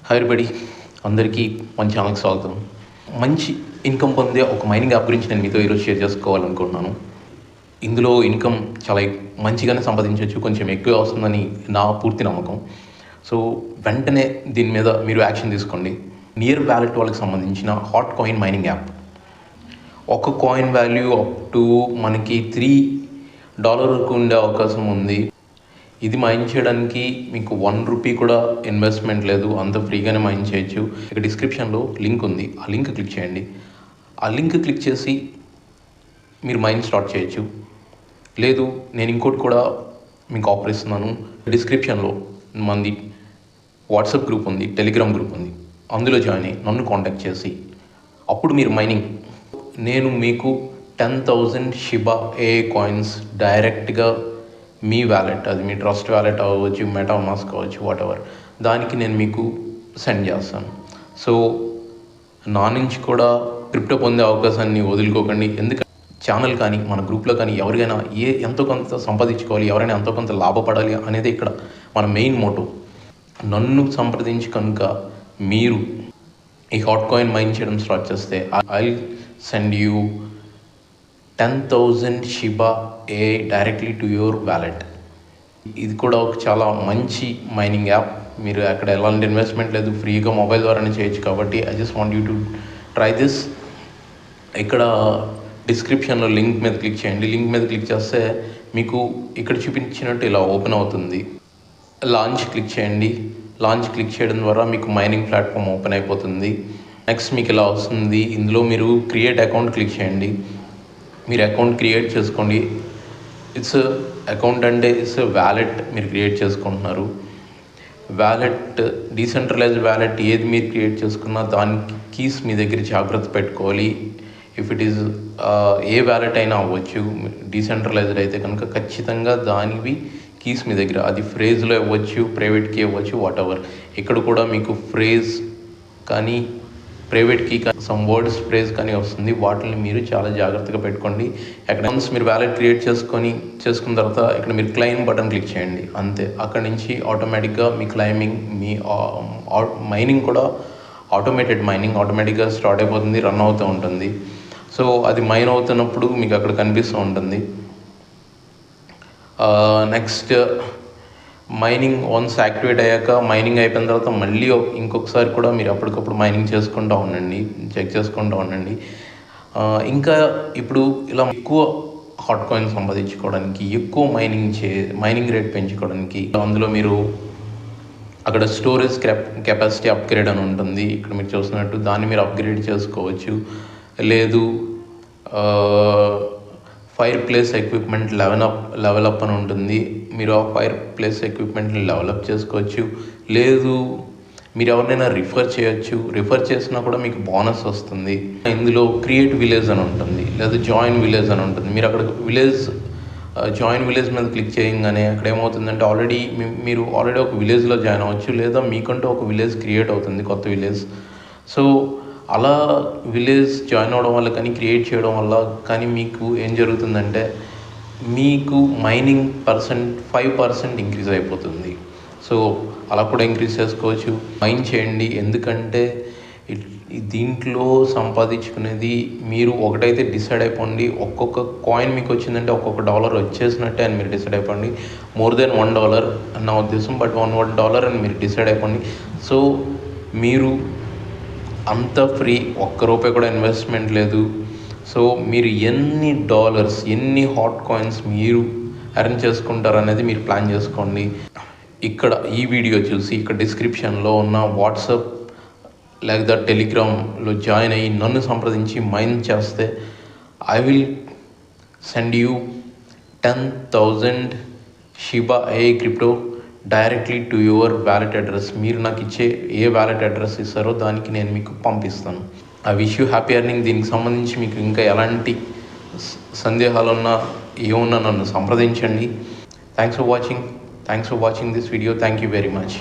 Hi everybody, అందరికీ మన ఛానల్కి స్వాగతం. మంచి ఇన్కమ్ పొందే ఒక మైనింగ్ యాప్ గురించి నేను మీతో ఈరోజు షేర్ చేసుకోవాలనుకుంటున్నాను. ఇందులో ఇన్కమ్ చాలా మంచిగానే సంపాదించవచ్చు, కొంచెం ఎక్కువ వస్తుందని నా పూర్తి నమ్మకం. సో వెంటనే దీని మీద మీరు యాక్షన్ తీసుకోండి. నియర్ వ్యాలెట్ వాళ్ళకి సంబంధించిన హాట్ కాయిన్ మైనింగ్ యాప్. ఒక కాయిన్ వాల్యూ అప్ టు మనకి $3 వరకు ఉండే అవకాశం ఉంది. ఇది మైన్ చేయడానికి మీకు ₹1 కూడా ఇన్వెస్ట్మెంట్ లేదు, అంత ఫ్రీగానే మైన్ చేయొచ్చు. ఇక డిస్క్రిప్షన్లో లింక్ ఉంది, ఆ లింక్ క్లిక్ చేయండి. ఆ లింక్ క్లిక్ చేసి మీరు మైన్ స్టార్ట్ చేయొచ్చు. లేదు, నేను ఇంకోటి కూడా మీకు ఆఫర్ ఇస్తున్నాను. డిస్క్రిప్షన్లో మంది వాట్సాప్ గ్రూప్ ఉంది, టెలిగ్రామ్ గ్రూప్ ఉంది, అందులో జాయిన్ అయ్యి నన్ను కాంటాక్ట్ చేసి అప్పుడు మీరు మైనింగ్, నేను మీకు 10,000 షిబా ఏ కాయిన్స్ డైరెక్ట్గా మీ వ్యాలెట్, అది మీ ట్రస్ట్ వ్యాలెట్ అవ్వచ్చు, మెటామాస్క్ అవ్వచ్చు, వాటెవర్, దానికి నేను మీకు సెండ్ చేస్తాను. సో నా నుంచి కూడా క్రిప్టో పొందే అవకాశాన్ని వదులుకోకండి. ఎందుకంటే ఛానల్ కానీ మన గ్రూప్లో కానీ ఎవరికైనా ఎంతో కొంత సంపాదించుకోవాలి, ఎవరైనా ఎంతో కొంత లాభపడాలి అనేది ఇక్కడ మన మెయిన్ మోటో. నన్ను సంప్రదించి కనుక మీరు ఈ హాట్ కాయిన్ మైన్ చేయడం స్టార్ట్ చేస్తే I send you 10,000 Shiba a directly to your wallet. ఇది కూడా ఒక చాలా మంచి మైనింగ్ యాప్. మీరు అక్కడ ఎలాంటి ఇన్వెస్ట్మెంట్ లేదు, ఫ్రీగా మొబైల్ ద్వారానే చేయొచ్చు. కాబట్టి I just want you to try this. ఇక్కడ డిస్క్రిప్షన్లో లింక్ మీద క్లిక్ చేయండి. లింక్ మీద క్లిక్ చేస్తే మీకు ఇక్కడ చూపించినట్టు ఇలా ఓపెన్ అవుతుంది. లాంచ్ క్లిక్ చేయండి. లాంచ్ క్లిక్ చేయడం ద్వారా మీకు మైనింగ్ ప్లాట్ఫామ్ ఓపెన్ అయిపోతుంది. నెక్స్ట్ మీకు ఇలా వస్తుంది. ఇందులో మీరు క్రియేట్ అకౌంట్ క్లిక్ చేయండి. మీరు అకౌంట్ క్రియేట్ చేసుకోండి. ఇట్స్ అకౌంట్ అంటే ఇట్స్ వ్యాలెట్ మీరు క్రియేట్ చేసుకుంటున్నారు. వ్యాలెట్, డీసెంట్రలైజ్డ్ వ్యాలెట్ ఏది మీరు క్రియేట్ చేసుకున్నా దానికి కీస్ మీ దగ్గర జాగ్రత్త పెట్టుకోవాలి. If it is a wallet అయినా అవ్వచ్చు. డీసెంట్రలైజ్డ్ అయితే కనుక ఖచ్చితంగా దానివి కీస్ మీ దగ్గర, అది ఫ్రేజ్లో ఇవ్వచ్చు, ప్రైవేట్ కీ ఇవ్వచ్చు, వాటెవర్. ఇక్కడ కూడా మీకు ఫ్రేజ్ కానీ ప్రైవేట్ కీ కానీ సమ్ వర్డ్స్ ఫ్రేజ్ కానీ వస్తుంది. వాటిని మీరు చాలా జాగ్రత్తగా పెట్టుకోండి. అక్కడ వన్స్ మీరు వ్యాలెట్ క్రియేట్ చేసుకున్న తర్వాత ఇక్కడ మీరు క్లైమ్ బటన్ క్లిక్ చేయండి. అంతే, అక్కడ నుంచి ఆటోమేటిక్గా మీ క్లైమింగ్, మీ మైనింగ్ కూడా ఆటోమేటిక్గా స్టార్ట్ అయిపోతుంది, రన్ అవుతూ ఉంటుంది. సో అది మైన్ అవుతున్నప్పుడు మీకు అక్కడ కనిపిస్తూ ఉంటుంది. నెక్స్ట్ మైనింగ్ వన్స్ యాక్టివేట్ అయ్యాక, మైనింగ్ అయిపోయిన తర్వాత మళ్ళీ ఇంకొకసారి కూడా మీరు అప్పటికప్పుడు మైనింగ్ చేసుకుంటూ ఉండండి, చెక్ చేసుకుంటూ ఉండండి. ఇంకా ఇప్పుడు ఇలా ఎక్కువ హాట్ కాయిన్ సంపాదించుకోవడానికి, ఎక్కువ మైనింగ్ రేట్ పెంచుకోవడానికి అందులో మీరు అక్కడ స్టోరేజ్ కెపాసిటీ అప్గ్రేడ్ అని ఉంటుంది. ఇక్కడ మీరు చూసినట్టు దాన్ని మీరు అప్గ్రేడ్ చేసుకోవచ్చు. లేదు, fire place equipment level up అని ఉంటుంది. మీరు ఆ ఫైర్ ప్లేస్ ఎక్విప్మెంట్ని డెవలప్ చేసుకోవచ్చు. లేదు, మీరు ఎవరినైనా రిఫర్ చేయొచ్చు. రిఫర్ చేసినా కూడా మీకు బోనస్ వస్తుంది. ఇందులో క్రియేట్ విలేజ్ అని ఉంటుంది, లేదా జాయిన్ విలేజ్ అని ఉంటుంది. మీరు అక్కడ జాయిన్ విలేజ్ మీద క్లిక్ చేయగానే అక్కడ ఏమవుతుందంటే మీరు ఆల్రెడీ ఒక విలేజ్లో జాయిన్ అవ్వచ్చు, లేదా మీకంటూ ఒక విలేజ్ క్రియేట్ అవుతుంది, కొత్త విలేజ్. సో అలా విలేజ్ జాయిన్ అవ్వడం వల్ల కానీ, క్రియేట్ చేయడం వల్ల కానీ మీకు ఏం జరుగుతుందంటే మీకు మైనింగ్ 5% ఇంక్రీజ్ అయిపోతుంది. సో అలా కూడా ఇంక్రీజ్ చేసుకోవచ్చు. మైన్ చేయండి. ఎందుకంటే దీంట్లో సంపాదించుకునేది మీరు ఒకటైతే డిసైడ్ అయిపోండి. ఒక్కొక్క కాయిన్ మీకు వచ్చిందంటే ఒక్కొక్క $1 వచ్చేసినట్టే అని మీరు డిసైడ్ అయిపోండి. మోర్ దెన్ $1 అని నా ఉద్దేశం, బట్ $1 అని మీరు డిసైడ్ అయిపోండి. సో మీరు అంత ఫ్రీ, ₹1 కూడా ఇన్వెస్ట్మెంట్ లేదు. సో మీరు ఎన్ని హాట్ కాయిన్స్ మీరు ఎర్న్ చేసుకుంటారు అనేది మీరు ప్లాన్ చేసుకోండి. ఇక్కడ ఈ వీడియో చూసి ఇక్కడ డిస్క్రిప్షన్లో ఉన్న వాట్సాప్ లేదా టెలిగ్రామ్లో జాయిన్ అయ్యి నన్ను సంప్రదించి మైన్ చేస్తే I will send you 10,000 Shiba a crypto directly to your wallet address. మీరు నాకు ఇచ్చే ఏ వ్యాలెట్ అడ్రస్ ఇస్తారో దానికి నేను మీకు పంపిస్తాను. I wish you happy earning. దీనికి సంబంధించి మీకు ఇంకా ఎలాంటి సందేహాలున్నా ఏమున్నా నన్ను సంప్రదించండి. Thanks for watching this video. Thank you very much.